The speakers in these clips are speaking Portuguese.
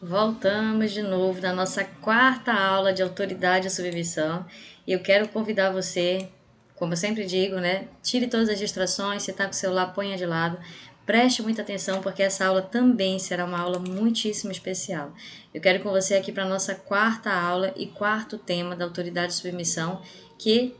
Voltamos de novo na nossa quarta aula de autoridade e submissão. E eu quero convidar você, como eu sempre digo, né? Tire todas as distrações, se está com o celular, ponha de lado. Preste muita atenção, porque essa aula também será uma aula muitíssimo especial. Eu quero ir com você aqui para a nossa quarta aula e quarto tema da autoridade e submissão, que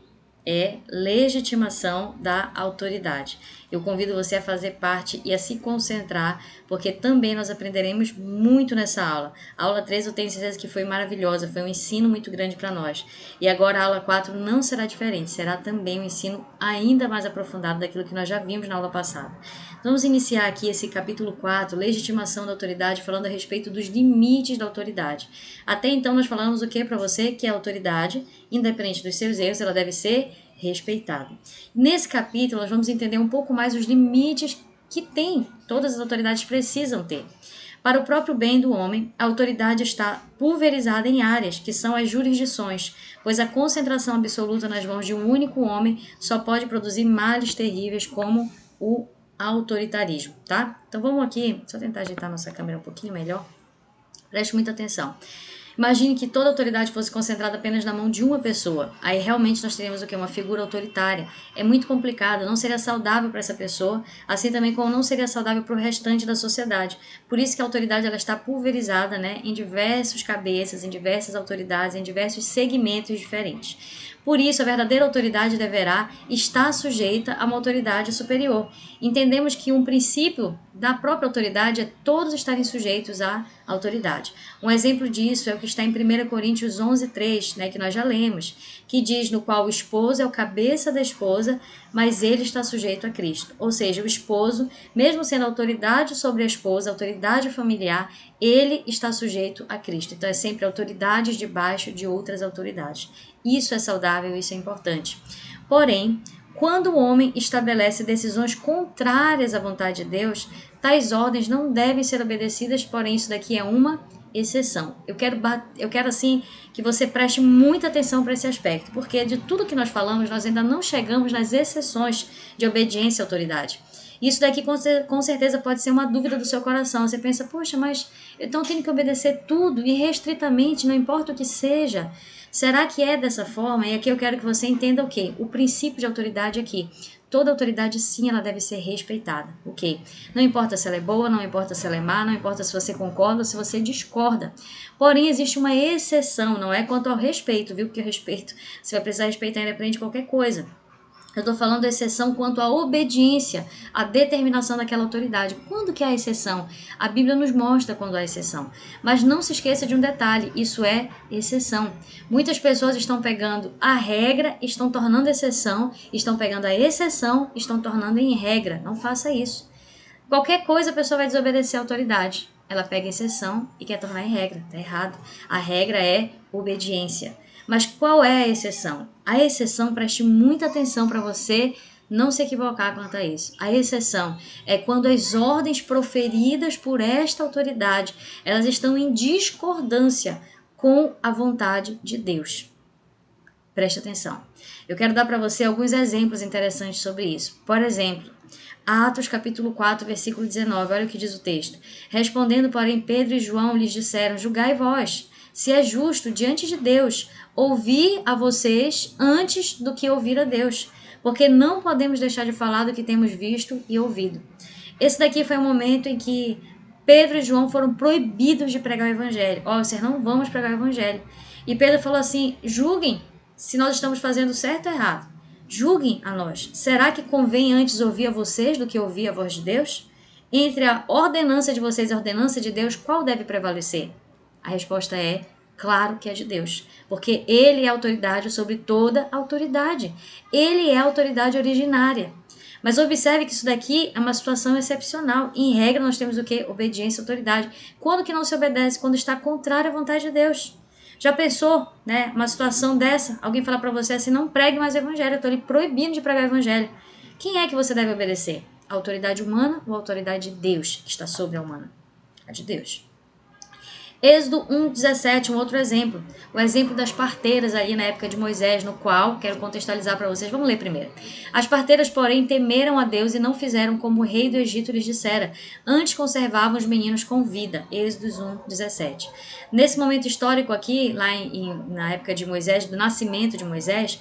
é legitimação da autoridade. Eu convido você a fazer parte e a se concentrar, porque também nós aprenderemos muito nessa aula. A aula 3 eu tenho certeza que foi maravilhosa, foi um ensino muito grande para nós. E agora a aula 4 não será diferente, será também um ensino ainda mais aprofundado daquilo que nós já vimos na aula passada. Vamos iniciar aqui esse capítulo 4, legitimação da autoridade, falando a respeito dos limites da autoridade. Até então nós falamos o que para você? Que a autoridade, independente dos seus erros, ela deve ser respeitada. Nesse capítulo nós vamos entender um pouco mais os limites que todas as autoridades precisam ter. Para o próprio bem do homem, a autoridade está pulverizada em áreas, que são as jurisdições, pois a concentração absoluta nas mãos de um único homem só pode produzir males terríveis como o autoritarismo, tá? Então vamos aqui, só tentar ajeitar nossa câmera um pouquinho melhor. Preste muita atenção. Imagine que toda a autoridade fosse concentrada apenas na mão de uma pessoa. Aí realmente nós teríamos o quê? Uma figura autoritária. É muito complicado, não seria saudável para essa pessoa, assim também como não seria saudável para o restante da sociedade. Por isso que a autoridade ela está pulverizada, né, em diversos cabeças, em diversas autoridades, em diversos segmentos diferentes. Por isso, a verdadeira autoridade deverá estar sujeita a uma autoridade superior. Entendemos que um princípio da própria autoridade é todos estarem sujeitos à autoridade. Um exemplo disso é o que está em 1 Coríntios 11:3, né, que nós já lemos, que diz no qual o esposo é o cabeça da esposa, mas ele está sujeito a Cristo. Ou seja, o esposo, mesmo sendo autoridade sobre a esposa, autoridade familiar, ele está sujeito a Cristo. Então é sempre autoridades debaixo de outras autoridades. Isso é saudável, isso é importante. Porém, quando o homem estabelece decisões contrárias à vontade de Deus, tais ordens não devem ser obedecidas, porém isso daqui é uma exceção. Eu quero assim que você preste muita atenção para esse aspecto, porque de tudo que nós falamos, nós ainda não chegamos nas exceções de obediência à autoridade. Isso daqui com certeza pode ser uma dúvida do seu coração. Você pensa, poxa, mas então eu tenho que obedecer tudo irrestritamente, não importa o que seja. Será que é dessa forma? E aqui eu quero que você entenda o quê? O princípio de autoridade aqui. Toda autoridade, sim, ela deve ser respeitada. O quê? Não importa se ela é boa, não importa se ela é má, não importa se você concorda ou se você discorda. Porém, existe uma exceção, não é quanto ao respeito, viu? Porque o respeito, você vai precisar respeitar independente de qualquer coisa. Eu estou falando da exceção quanto à obediência, à determinação daquela autoridade. Quando que há exceção? A Bíblia nos mostra quando há exceção. Mas não se esqueça de um detalhe, isso é exceção. Muitas pessoas estão pegando a regra, estão tornando exceção, estão pegando a exceção, estão tornando em regra. Não faça isso. Qualquer coisa a pessoa vai desobedecer à autoridade. Ela pega exceção e quer tornar em regra. Está errado. A regra é obediência. Mas qual é a exceção? A exceção, preste muita atenção para você não se equivocar quanto a isso. A exceção é quando as ordens proferidas por esta autoridade, elas estão em discordância com a vontade de Deus. Preste atenção. Eu quero dar para você alguns exemplos interessantes sobre isso. Por exemplo, Atos capítulo 4, versículo 19, olha o que diz o texto. Respondendo, porém, Pedro e João lhes disseram, julgai vós, se é justo diante de Deus, ouvir a vocês antes do que ouvir a Deus, porque não podemos deixar de falar do que temos visto e ouvido. Esse daqui foi um momento em que Pedro e João foram proibidos de pregar o evangelho. Ó, vocês não vamos pregar o evangelho. E Pedro falou assim, julguem se nós estamos fazendo certo ou errado. Julguem a nós. Será que convém antes ouvir a vocês do que ouvir a voz de Deus? Entre a ordenança de vocês e a ordenança de Deus, qual deve prevalecer? A resposta é, claro que é de Deus. Porque Ele é autoridade sobre toda autoridade. Ele é a autoridade originária. Mas observe que isso daqui é uma situação excepcional. Em regra, nós temos o quê? Obediência à autoridade. Quando que não se obedece? Quando está contrário à vontade de Deus. Já pensou, né, uma situação dessa? Alguém falar para você assim, não pregue mais o evangelho, eu estou lhe proibindo de pregar o evangelho. Quem é que você deve obedecer? A autoridade humana ou a autoridade de Deus que está sobre a humana? A de Deus. Êxodo 1:17, um outro exemplo. O exemplo das parteiras ali na época de Moisés, no qual quero contextualizar para vocês. Vamos ler primeiro. As parteiras, porém, temeram a Deus e não fizeram como o rei do Egito lhes dissera. Antes conservavam os meninos com vida. Êxodo 1:17. Nesse momento histórico aqui, lá na época de Moisés, do nascimento de Moisés,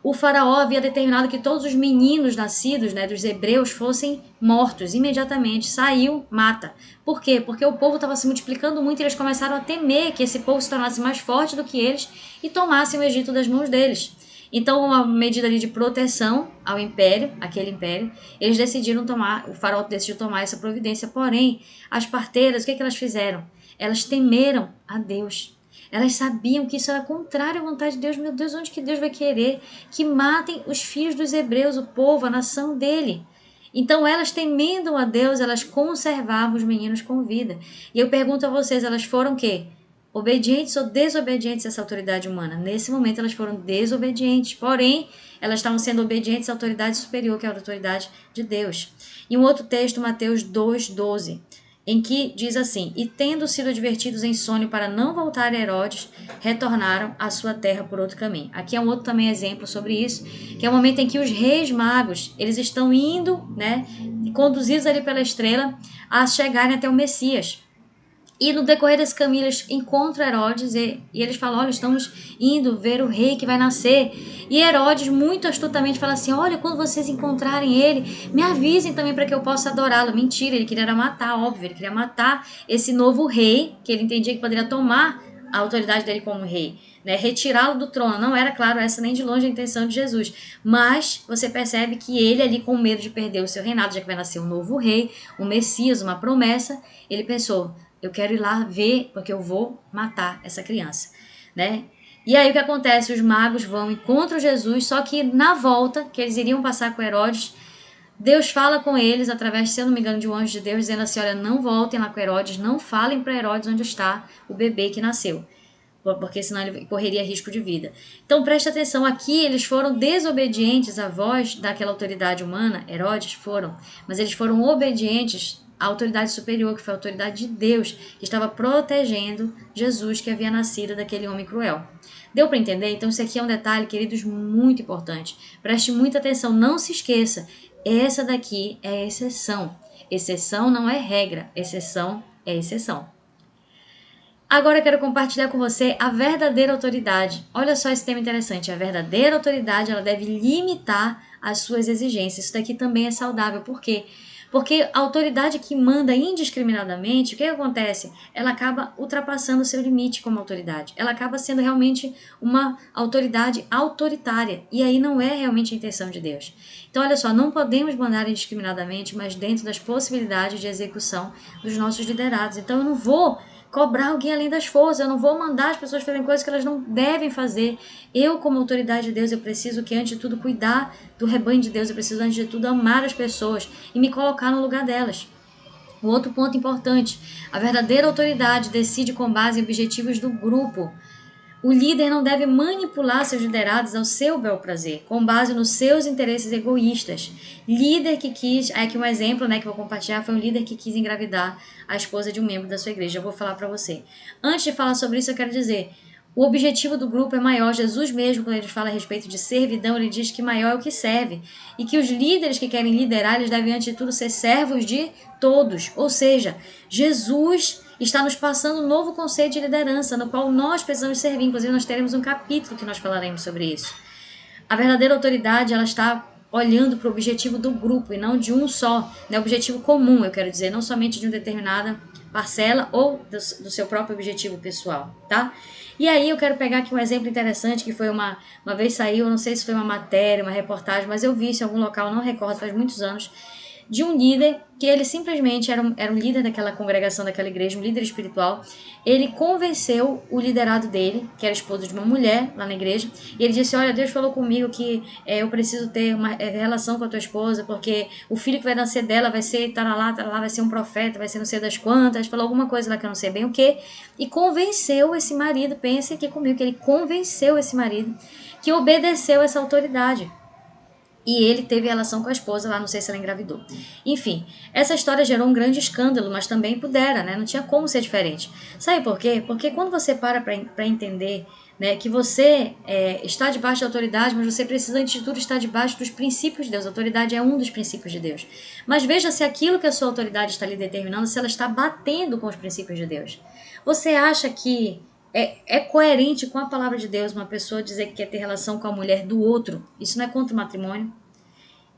o faraó havia determinado que todos os meninos nascidos, né, dos hebreus fossem mortos imediatamente. Saiu, mata. Por quê? Porque o povo estava se multiplicando muito e eles começaram a temer que esse povo se tornasse mais forte do que eles e tomassem o Egito das mãos deles. Então, uma medida ali de proteção ao império, aquele império, eles decidiram tomar, o faraó decidiu tomar essa providência. Porém, as parteiras, o que elas fizeram? Elas temeram a Deus. Elas sabiam que isso era contrário à vontade de Deus. Meu Deus, onde que Deus vai querer que matem os filhos dos hebreus, o povo, a nação dele? Então, elas temendo a Deus, elas conservavam os meninos com vida. E eu pergunto a vocês, elas foram o quê? Obedientes ou desobedientes a essa autoridade humana? Nesse momento, elas foram desobedientes. Porém, elas estavam sendo obedientes à autoridade superior, que é a autoridade de Deus. E um outro texto, Mateus 2:12. Em que diz assim: e tendo sido advertidos em sonho para não voltar a Herodes, retornaram à sua terra por outro caminho. Aqui é um outro também exemplo sobre isso, que é o momento em que os reis magos, eles estão indo, né, conduzidos ali pela estrela, a chegarem até o Messias. E no decorrer desse caminho eles encontram Herodes e eles falam, olha, estamos indo ver o rei que vai nascer. E Herodes muito astutamente fala assim, olha, quando vocês encontrarem ele, me avisem também para que eu possa adorá-lo. Mentira, ele queria matar, óbvio, ele queria matar esse novo rei, que ele entendia que poderia tomar a autoridade dele como rei, né? Retirá-lo do trono. Não era, claro, essa nem de longe a intenção de Jesus. Mas você percebe que ele ali, com medo de perder o seu reinado, já que vai nascer um novo rei, um Messias, uma promessa, ele pensou, eu quero ir lá ver, porque eu vou matar essa criança, né? E aí o que acontece? Os magos vão, encontram Jesus, só que na volta, que eles iriam passar com Herodes, Deus fala com eles, através, se eu não me engano, de um anjo de Deus, dizendo assim, olha, não voltem lá com Herodes, não falem para Herodes onde está o bebê que nasceu, porque senão ele correria risco de vida. Então preste atenção, aqui eles foram desobedientes à voz daquela autoridade humana, Herodes foram, mas eles foram obedientes à autoridade superior, que foi a autoridade de Deus, que estava protegendo Jesus, que havia nascido daquele homem cruel. Deu para entender? Então isso aqui é um detalhe, queridos, muito importante. Preste muita atenção, não se esqueça, essa daqui é exceção. Exceção não é regra, exceção é exceção. Agora eu quero compartilhar com você a verdadeira autoridade. Olha só esse tema interessante. A verdadeira autoridade, ela deve limitar as suas exigências. Isso daqui também é saudável. Por quê? Porque a autoridade que manda indiscriminadamente, o que acontece? Ela acaba ultrapassando o seu limite como autoridade. Ela acaba sendo realmente uma autoridade autoritária. E aí não é realmente a intenção de Deus. Então, olha só, não podemos mandar indiscriminadamente, mas dentro das possibilidades de execução dos nossos liderados. Então, eu não vou cobrar alguém além das forças, eu não vou mandar as pessoas fazerem coisas que elas não devem fazer. Eu, como autoridade de Deus, eu preciso que, antes de tudo, cuidar do rebanho de Deus, eu preciso, antes de tudo, amar as pessoas e me colocar no lugar delas. Um outro ponto importante, a verdadeira autoridade decide com base em objetivos do grupo. O líder não deve manipular seus liderados ao seu bel prazer, com base nos seus interesses egoístas. Líder que quis, aqui um exemplo, né, que eu vou compartilhar, foi um líder que quis engravidar a esposa de um membro da sua igreja. Eu vou falar para você. Antes de falar sobre isso, eu quero dizer, o objetivo do grupo é maior. Jesus mesmo, quando ele fala a respeito de servidão, ele diz que maior é o que serve. E que os líderes que querem liderar, eles devem, antes de tudo, ser servos de todos. Ou seja, Jesus está nos passando um novo conceito de liderança, no qual nós precisamos servir. Inclusive, nós teremos um capítulo que nós falaremos sobre isso. A verdadeira autoridade, ela está olhando para o objetivo do grupo e não de um só, né? Objetivo comum, eu quero dizer, não somente de uma determinada parcela ou do seu próprio objetivo pessoal, tá? E aí eu quero pegar aqui um exemplo interessante que foi uma vez saiu, eu não sei se foi uma matéria, uma reportagem, mas eu vi isso em algum local, não recordo, faz muitos anos, de um líder que ele simplesmente era um líder daquela congregação, daquela igreja, um líder espiritual. Ele convenceu o liderado dele, que era esposo de uma mulher lá na igreja, e ele disse, olha, Deus falou comigo que eu preciso ter uma relação com a tua esposa, porque o filho que vai nascer dela vai ser, taralá, vai ser um profeta, vai ser não sei das quantas, falou alguma coisa lá que eu não sei bem o que, e convenceu esse marido, pense aqui comigo, que ele convenceu esse marido que obedeceu essa autoridade. e ele teve relação com a esposa lá, não sei se ela engravidou. Enfim, essa história gerou um grande escândalo, mas também pudera, né? Não tinha como ser diferente. Sabe por quê? Porque quando você para entender, né, que você está debaixo da autoridade, mas você precisa, antes de tudo, estar debaixo dos princípios de Deus. A autoridade é um dos princípios de Deus. Mas veja se aquilo que a sua autoridade está lhe determinando, se ela está batendo com os princípios de Deus. Você acha que é coerente com a palavra de Deus uma pessoa dizer que quer ter relação com a mulher do outro? Isso não é contra o matrimônio?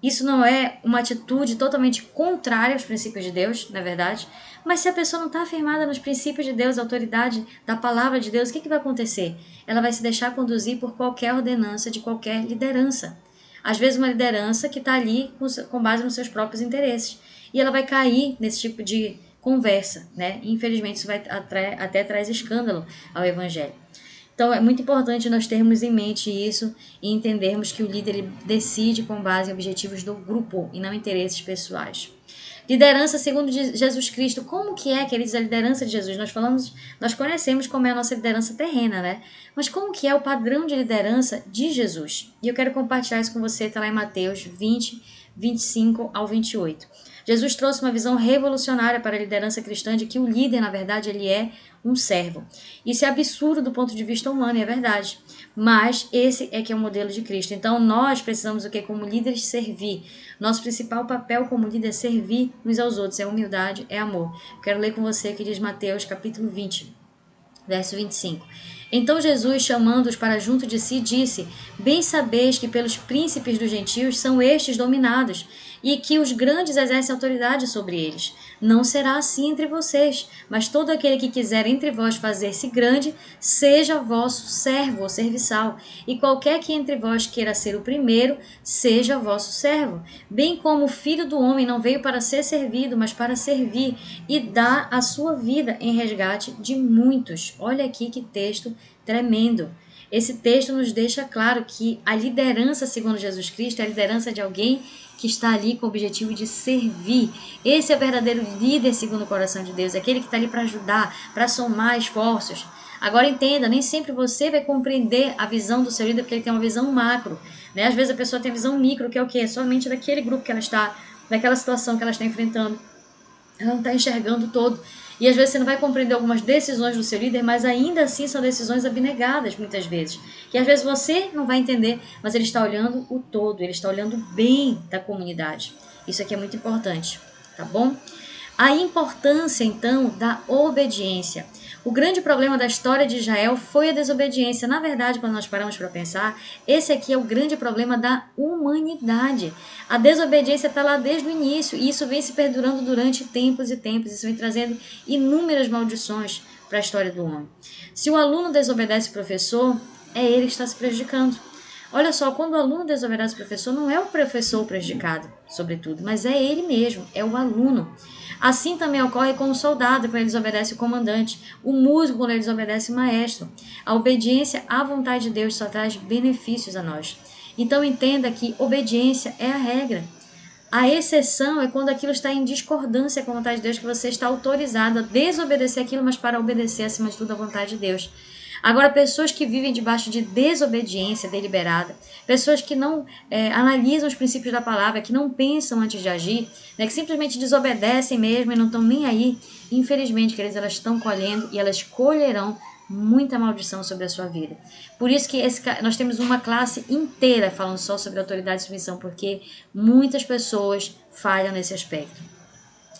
Isso não é uma atitude totalmente contrária aos princípios de Deus, na verdade? Mas se a pessoa não está afirmada nos princípios de Deus, a autoridade da palavra de Deus, o que vai acontecer? Ela vai se deixar conduzir por qualquer ordenança de qualquer liderança. Às vezes uma liderança que está ali com base nos seus próprios interesses. E ela vai cair nesse tipo de conversa, né? Infelizmente isso vai até traz escândalo ao evangelho. Então é muito importante nós termos em mente isso e entendermos que o líder ele decide com base em objetivos do grupo e não interesses pessoais. Liderança segundo Jesus Cristo. Como que é, queridos, a liderança de Jesus? Nós conhecemos como é a nossa liderança terrena, né? Mas como que é o padrão de liderança de Jesus? E eu quero compartilhar isso com você, está lá em Mateus 20, 25 ao 28. Jesus trouxe uma visão revolucionária para a liderança cristã de que o líder, na verdade, ele é um servo. Isso é absurdo do ponto de vista humano, é verdade. Mas esse é que é o modelo de Cristo. Então nós precisamos o que? Como líderes servir. Nosso principal papel como líder é servir uns aos outros. É humildade, é amor. Quero ler com você que diz Mateus capítulo 20. Verso 25. Então Jesus, chamando-os para junto de si, disse: Bem sabeis que pelos príncipes dos gentios são estes dominados, e que os grandes exercem autoridade sobre eles. Não será assim entre vocês, mas todo aquele que quiser entre vós fazer-se grande, seja vosso servo ou serviçal, e qualquer que entre vós queira ser o primeiro, seja vosso servo. Bem como o Filho do Homem não veio para ser servido, mas para servir, e dar a sua vida em resgate de muitos. Olha aqui que texto tremendo. Esse texto nos deixa claro que a liderança segundo Jesus Cristo é a liderança de alguém que está ali com o objetivo de servir. Esse é o verdadeiro líder segundo o coração de Deus, aquele que está ali para ajudar, para somar esforços. Agora entenda, nem sempre você vai compreender a visão do seu líder porque ele tem uma visão macro, né? Às vezes a pessoa tem a visão micro, que é o quê? Somente daquele grupo que ela está, daquela situação que ela está enfrentando. Ela não está enxergando todo. E às vezes você não vai compreender algumas decisões do seu líder, mas ainda assim são decisões abnegadas muitas vezes. Que às vezes você não vai entender, mas ele está olhando o todo, ele está olhando bem da comunidade. Isso aqui é muito importante, tá bom? A importância, então, da obediência. O grande problema da história de Israel foi a desobediência. Na verdade, quando nós paramos para pensar, esse aqui é o grande problema da humanidade. A desobediência está lá desde o início e isso vem se perdurando durante tempos e tempos. Isso vem trazendo inúmeras maldições para a história do homem. Se o aluno desobedece o professor, é ele que está se prejudicando. Olha só, quando o aluno desobedece o professor, não é o professor prejudicado, sobretudo, mas é ele mesmo, é o aluno. Assim também ocorre com o soldado, quando ele desobedece o comandante, o músico, quando ele desobedece o maestro. A obediência à vontade de Deus só traz benefícios a nós. Então entenda que obediência é a regra. A exceção é quando aquilo está em discordância com a vontade de Deus, que você está autorizado a desobedecer aquilo, mas para obedecer acima de tudo a vontade de Deus. Agora, pessoas que vivem debaixo de desobediência deliberada, pessoas que não analisam os princípios da palavra, que não pensam antes de agir, né, que simplesmente desobedecem mesmo e não estão nem aí, infelizmente, queridos, elas estão colhendo e elas colherão muita maldição sobre a sua vida. Por isso que nós temos uma classe inteira falando só sobre autoridade e submissão, porque muitas pessoas falham nesse aspecto.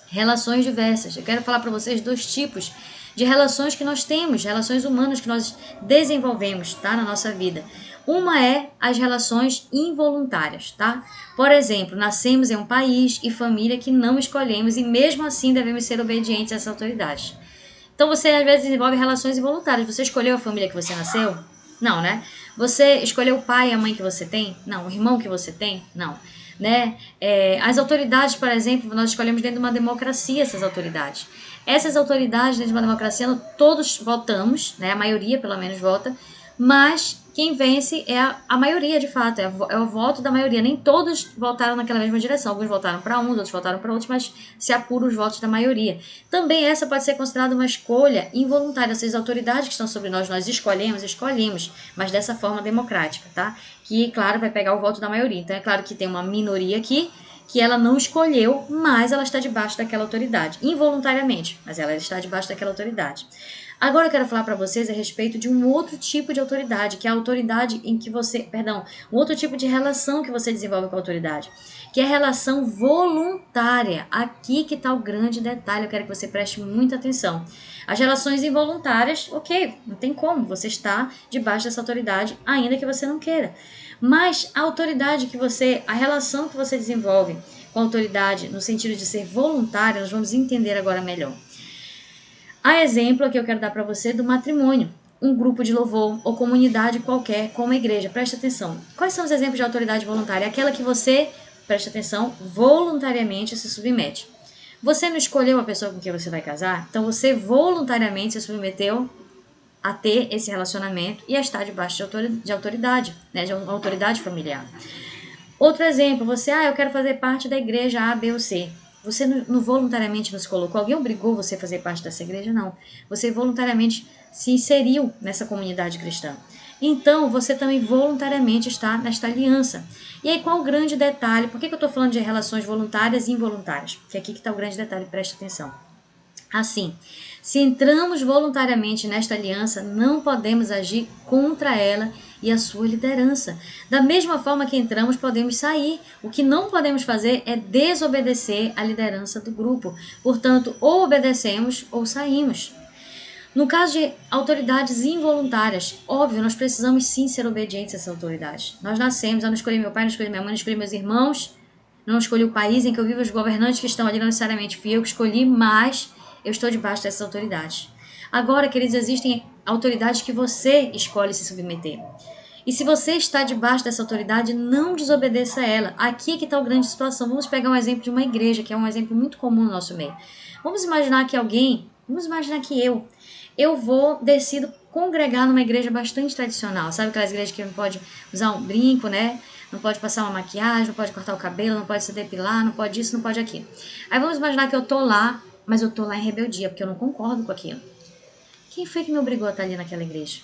Relações diversas. Eu quero falar para vocês 2 tipos de relações que nós temos, relações humanas que nós desenvolvemos, tá, na nossa vida. Uma é as relações involuntárias, tá? Por exemplo, nascemos em um país e família que não escolhemos e mesmo assim devemos ser obedientes a essas autoridades. Então você às vezes desenvolve relações involuntárias. Você escolheu a família que você nasceu? Não, né? Você escolheu o pai e a mãe que você tem? Não. O irmão que você tem? Não. Né? As autoridades, por exemplo, nós escolhemos dentro de uma democracia essas autoridades. Essas autoridades dentro de uma democracia, todos votamos, né? A maioria pelo menos vota, mas quem vence é a maioria, de fato, é o voto da maioria. Nem todos votaram naquela mesma direção. Alguns votaram para uns, outros votaram para outros, mas se apura os votos da maioria. Também essa pode ser considerada uma escolha involuntária. Essas autoridades que estão sobre nós escolhemos, mas dessa forma democrática, tá? Que, claro, vai pegar o voto da maioria. Então, é claro que tem uma minoria aqui, que ela não escolheu, mas ela está debaixo daquela autoridade. Involuntariamente, mas ela está debaixo daquela autoridade. Agora eu quero falar para vocês a respeito de um outro tipo de autoridade, que é a autoridade em que você, um outro tipo de relação que você desenvolve com a autoridade, que é a relação voluntária. Aqui que está o grande detalhe, eu quero que você preste muita atenção. As relações involuntárias, ok, não tem como, você está debaixo dessa autoridade, ainda que você não queira. Mas a autoridade a relação que você desenvolve com a autoridade, no sentido de ser voluntária, nós vamos entender agora melhor. A exemplo que eu quero dar para você do matrimônio, um grupo de louvor ou comunidade qualquer, como a igreja. Preste atenção. Quais são os exemplos de autoridade voluntária? Aquela que você, preste atenção, voluntariamente se submete. Você não escolheu a pessoa com quem você vai casar, então você se submeteu a ter esse relacionamento e a estar debaixo de autoridade, né, de uma autoridade familiar. Outro exemplo, eu quero fazer parte da igreja A, B ou C. Você não voluntariamente nos colocou, alguém obrigou você a fazer parte dessa igreja? Não. Você voluntariamente se inseriu nessa comunidade cristã. Então, você também voluntariamente está nesta aliança. E aí, qual o grande detalhe? Por que eu estou falando de relações voluntárias e involuntárias? Porque aqui que está o grande detalhe, preste atenção. Assim, se entramos voluntariamente nesta aliança, não podemos agir contra ela e a sua liderança. Da mesma forma que entramos, podemos sair. O que não podemos fazer é desobedecer a liderança do grupo. Portanto, ou obedecemos ou saímos. No caso de autoridades involuntárias, óbvio, nós precisamos sim ser obedientes a essas autoridades. Nós nascemos, eu não escolhi meu pai, não escolhi minha mãe, não escolhi meus irmãos, não escolhi o país em que eu vivo, os governantes que estão ali não necessariamente fui eu que escolhi, mas eu estou debaixo dessas autoridades. Agora, queridos, existem autoridades que você escolhe se submeter. E se você está debaixo dessa autoridade, não desobedeça a ela. Aqui que está a grande situação. Vamos pegar um exemplo de uma igreja, que é um exemplo muito comum no nosso meio. Vamos imaginar que eu decido congregar numa igreja bastante tradicional. Sabe aquelas igrejas que não pode usar um brinco, né? Não pode passar uma maquiagem, não pode cortar o cabelo, não pode se depilar, não pode isso, não pode aquilo. Aí vamos imaginar que eu tô lá, mas eu tô lá em rebeldia, porque eu não concordo com aquilo. Quem foi que me obrigou a estar ali naquela igreja?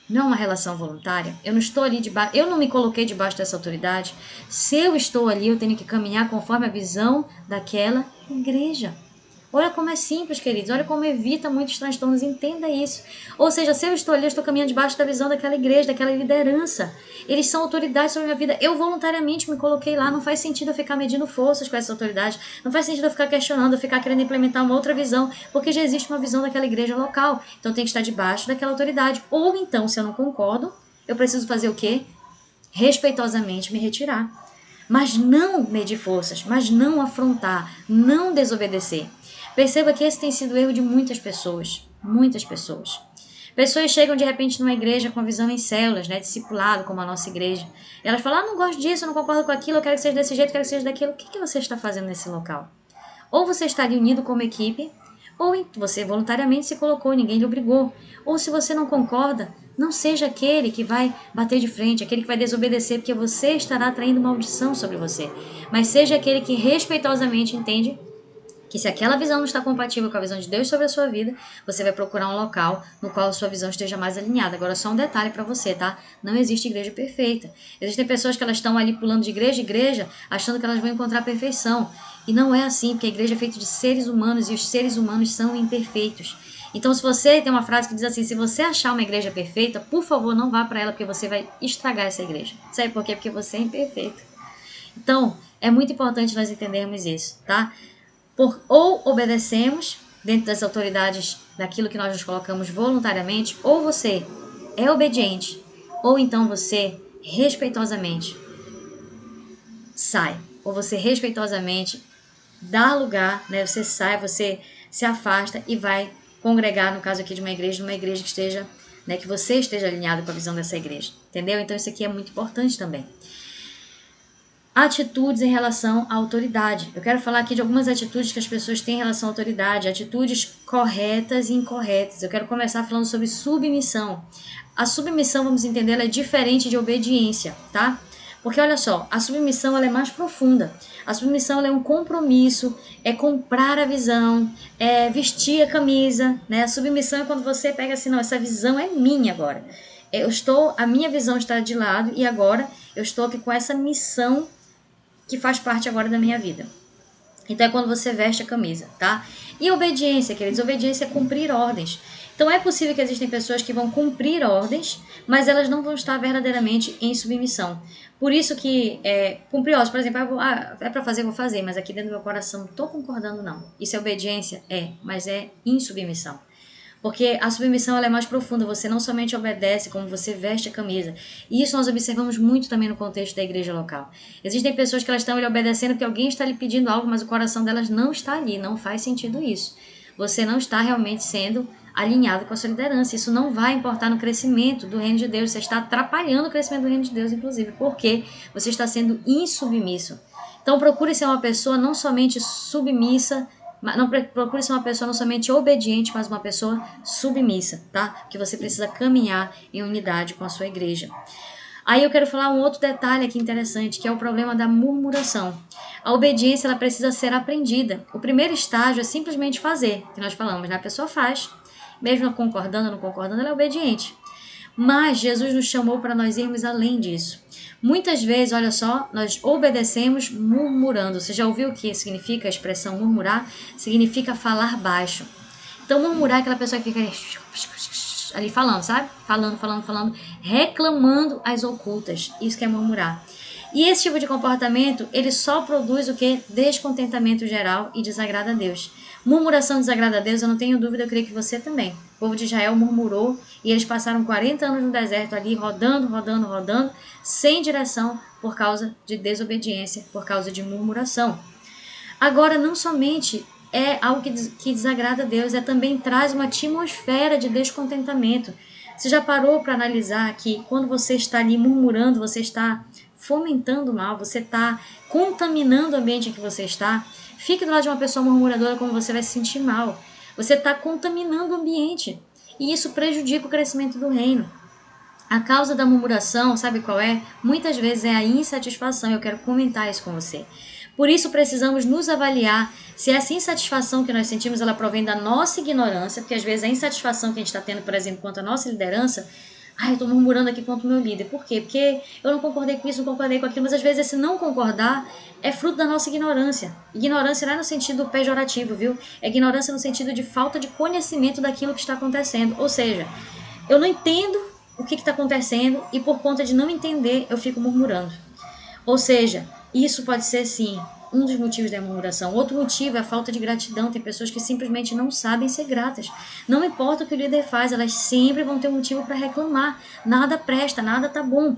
Não é uma relação voluntária? Eu não estou ali debaixo, eu não me coloquei debaixo dessa autoridade. Se eu estou ali, eu tenho que caminhar conforme a visão daquela igreja. Olha como é simples, queridos. Olha como evita muitos transtornos. Entenda isso. Ou seja, se eu estou ali, eu estou caminhando debaixo da visão daquela igreja, daquela liderança. Eles são autoridades sobre a minha vida. Eu voluntariamente me coloquei lá. Não faz sentido eu ficar medindo forças com essas autoridades. Não faz sentido eu ficar questionando, eu ficar querendo implementar uma outra visão, porque já existe uma visão daquela igreja local. Então tem que estar debaixo daquela autoridade. Ou então, se eu não concordo, eu preciso fazer o quê? Respeitosamente me retirar. Mas não medir forças, mas não afrontar, não desobedecer. Perceba que esse tem sido o erro de muitas pessoas. Muitas pessoas. Pessoas chegam de repente numa igreja com visão em células, né, discipulado, como a nossa igreja. E elas falam, não gosto disso, eu não concordo com aquilo, eu quero que seja desse jeito, eu quero que seja daquilo. O que você está fazendo nesse local? Ou você está ali unido como equipe, ou você voluntariamente se colocou, ninguém lhe obrigou. Ou se você não concorda, não seja aquele que vai bater de frente, aquele que vai desobedecer, porque você estará traindo maldição sobre você. Mas seja aquele que respeitosamente entende que se aquela visão não está compatível com a visão de Deus sobre a sua vida, você vai procurar um local no qual a sua visão esteja mais alinhada. Agora, só um detalhe para você, tá? Não existe igreja perfeita. Existem pessoas que elas estão ali pulando de igreja em igreja, achando que elas vão encontrar a perfeição. E não é assim, porque a igreja é feita de seres humanos e os seres humanos são imperfeitos. Então, se você tem uma frase que diz assim, se você achar uma igreja perfeita, por favor, não vá para ela, porque você vai estragar essa igreja. Sabe por quê? Porque você é imperfeito. Então, é muito importante nós entendermos isso, tá? Ou obedecemos dentro das autoridades daquilo que nós nos colocamos voluntariamente, ou você é obediente, ou então você respeitosamente sai, ou você respeitosamente dá lugar, né? Você sai, você se afasta e vai congregar, no caso aqui de uma igreja que esteja, né, que você esteja alinhado com a visão dessa igreja, entendeu? Então isso aqui é muito importante também. atitudes em relação à autoridade. Eu quero falar aqui de algumas atitudes que as pessoas têm em relação à autoridade, atitudes corretas e incorretas. Eu quero começar falando sobre submissão. A submissão, vamos entender, ela é diferente de obediência, tá? Porque olha só, a submissão ela é mais profunda. A submissão ela é um compromisso, é comprar a visão, é vestir a camisa, né? A submissão é quando você pega assim, não, essa visão é minha agora. A minha visão está de lado e agora eu estou aqui com essa missão que faz parte agora da minha vida. Então é quando você veste a camisa, tá? E obediência, queridos, obediência é cumprir ordens. Então é possível que existem pessoas que vão cumprir ordens, mas elas não vão estar verdadeiramente em submissão. Por isso que cumprir ordens, por exemplo, é para fazer, vou fazer, mas aqui dentro do meu coração não estou concordando não. Isso é obediência? Mas é insubmissão. Porque a submissão ela é mais profunda, você não somente obedece, como você veste a camisa. E isso nós observamos muito também no contexto da igreja local. Existem pessoas que elas estão ali obedecendo porque alguém está lhe pedindo algo, mas o coração delas não está ali, não faz sentido isso. Você não está realmente sendo alinhado com a sua liderança. Isso não vai importar no crescimento do reino de Deus, você está atrapalhando o crescimento do reino de Deus, inclusive, porque você está sendo insubmisso. Então procure ser uma pessoa não somente submissa, não procure ser uma pessoa não somente obediente, mas uma pessoa submissa, tá? Porque você precisa caminhar em unidade com a sua igreja. Aí eu quero falar um outro detalhe aqui interessante, que é o problema da murmuração. A obediência ela precisa ser aprendida. O primeiro estágio é simplesmente fazer, que nós falamos, né? A pessoa faz, mesmo não concordando, ela é obediente. Mas Jesus nos chamou para nós irmos além disso. Muitas vezes, olha só, nós obedecemos murmurando. Você já ouviu o que significa a expressão murmurar? Significa falar baixo. Então, murmurar é aquela pessoa que fica ali falando, sabe? Falando, reclamando as ocultas. Isso que é murmurar. E esse tipo de comportamento, ele só produz o que? Descontentamento geral e desagrada a Deus. Murmuração desagrada a Deus, eu não tenho dúvida, eu creio que você também. O povo de Israel murmurou e eles passaram 40 anos no deserto ali, rodando, sem direção por causa de desobediência, por causa de murmuração. Agora, não somente é algo que desagrada a Deus, também traz uma atmosfera de descontentamento. Você já parou para analisar que quando você está ali murmurando, você está fomentando o mal, você está contaminando o ambiente em que você está? Fique do lado de uma pessoa murmuradora, como você vai se sentir mal. Você está contaminando o ambiente. E isso prejudica o crescimento do reino. A causa da murmuração, sabe qual é? Muitas vezes é a insatisfação. Eu quero comentar isso com você. Por isso precisamos nos avaliar se essa insatisfação que nós sentimos, ela provém da nossa ignorância, porque às vezes a insatisfação que a gente está tendo, por exemplo, quanto à nossa liderança, eu estou murmurando aqui contra o meu líder. Por quê? Porque eu não concordei com isso, não concordei com aquilo, mas às vezes esse não concordar é fruto da nossa ignorância. Ignorância não é no sentido pejorativo, viu? É ignorância no sentido de falta de conhecimento daquilo que está acontecendo. Ou seja, eu não entendo o que está acontecendo e por conta de não entender, eu fico murmurando. Ou seja, isso pode ser, sim, um dos motivos da murmuração. Outro motivo é a falta de gratidão. Tem pessoas que simplesmente não sabem ser gratas. Não importa o que o líder faz, elas sempre vão ter um motivo para reclamar. Nada presta, nada tá bom.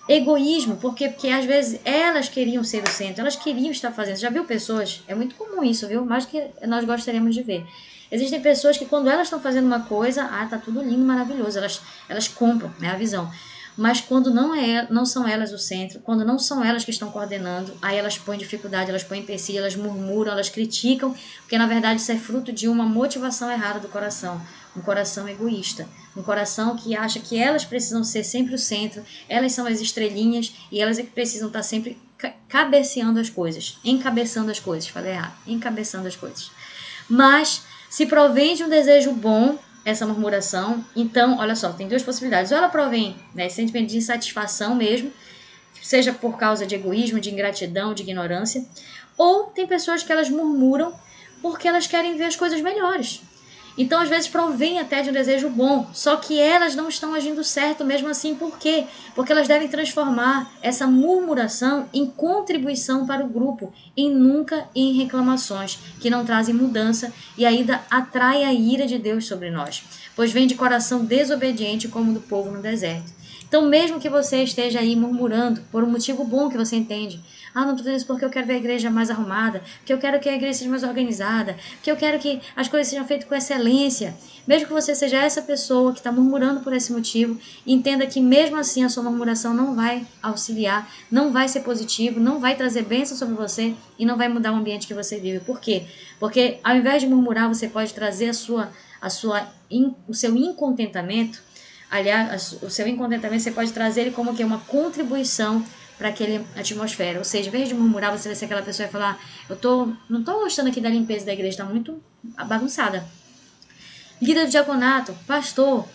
Egoísmo, porque às vezes elas queriam ser o centro, elas queriam estar fazendo. Você já viu pessoas? É muito comum isso, viu? Mais do que nós gostaríamos de ver. Existem pessoas que quando elas estão fazendo uma coisa, tá tudo lindo, maravilhoso. Elas compram, né, a visão. Mas quando não são elas o centro, quando não são elas que estão coordenando, aí elas põem dificuldade, elas põem empecilho, elas murmuram, elas criticam, porque na verdade isso é fruto de uma motivação errada do coração, um coração egoísta, um coração que acha que elas precisam ser sempre o centro, elas são as estrelinhas e elas é que precisam estar sempre cabeceando as coisas, encabeçando as coisas, falei errado, encabeçando as coisas. Mas se provém de um desejo bom, essa murmuração, então, olha só, tem duas possibilidades. Ou ela provém, né, sentimento de insatisfação mesmo, seja por causa de egoísmo, de ingratidão, de ignorância, ou tem pessoas que elas murmuram porque elas querem ver as coisas melhores. Então, às vezes, provém até de um desejo bom, só que elas não estão agindo certo mesmo assim. Por quê? Porque elas devem transformar essa murmuração em contribuição para o grupo, e nunca em reclamações, que não trazem mudança e ainda atrai a ira de Deus sobre nós, pois vem de coração desobediente como o do povo no deserto. Então, Então, mesmo que você esteja aí murmurando por um motivo bom que você entende, não estou fazendo isso porque eu quero ver a igreja mais arrumada, porque eu quero que a igreja seja mais organizada, porque eu quero que as coisas sejam feitas com excelência. Mesmo que você seja essa pessoa que está murmurando por esse motivo, entenda que mesmo assim a sua murmuração não vai auxiliar, não vai ser positivo, não vai trazer bênção sobre você e não vai mudar o ambiente que você vive. Por quê? Porque ao invés de murmurar, você pode trazer o seu incontentamento. Aliás, o seu incontentamento você pode trazer ele como que uma contribuição para aquela atmosfera. Ou seja, em vez de murmurar, você vai ser aquela pessoa que vai falar: não estou gostando aqui da limpeza da igreja, está muito bagunçada. Líder do diaconato, pastor,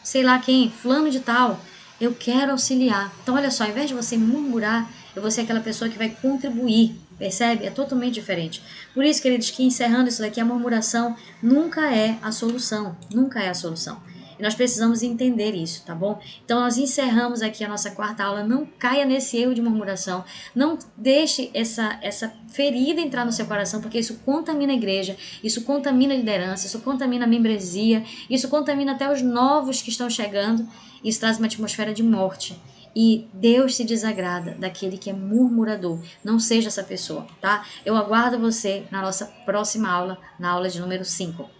sei lá quem, fulano de tal, eu quero auxiliar. Então, olha só, ao invés de você murmurar, eu vou ser aquela pessoa que vai contribuir. Percebe? É totalmente diferente. Por isso, queridos, que encerrando isso daqui, a murmuração nunca é a solução. Nunca é a solução. E nós precisamos entender isso, tá bom? Então, nós encerramos aqui a nossa quarta aula. Não caia nesse erro de murmuração. Não deixe essa ferida entrar no seu coração, porque isso contamina a igreja, isso contamina a liderança, isso contamina a membresia, isso contamina até os novos que estão chegando. Isso traz uma atmosfera de morte. E Deus se desagrada daquele que é murmurador. Não seja essa pessoa, tá? Eu aguardo você na nossa próxima aula, na aula de número 5.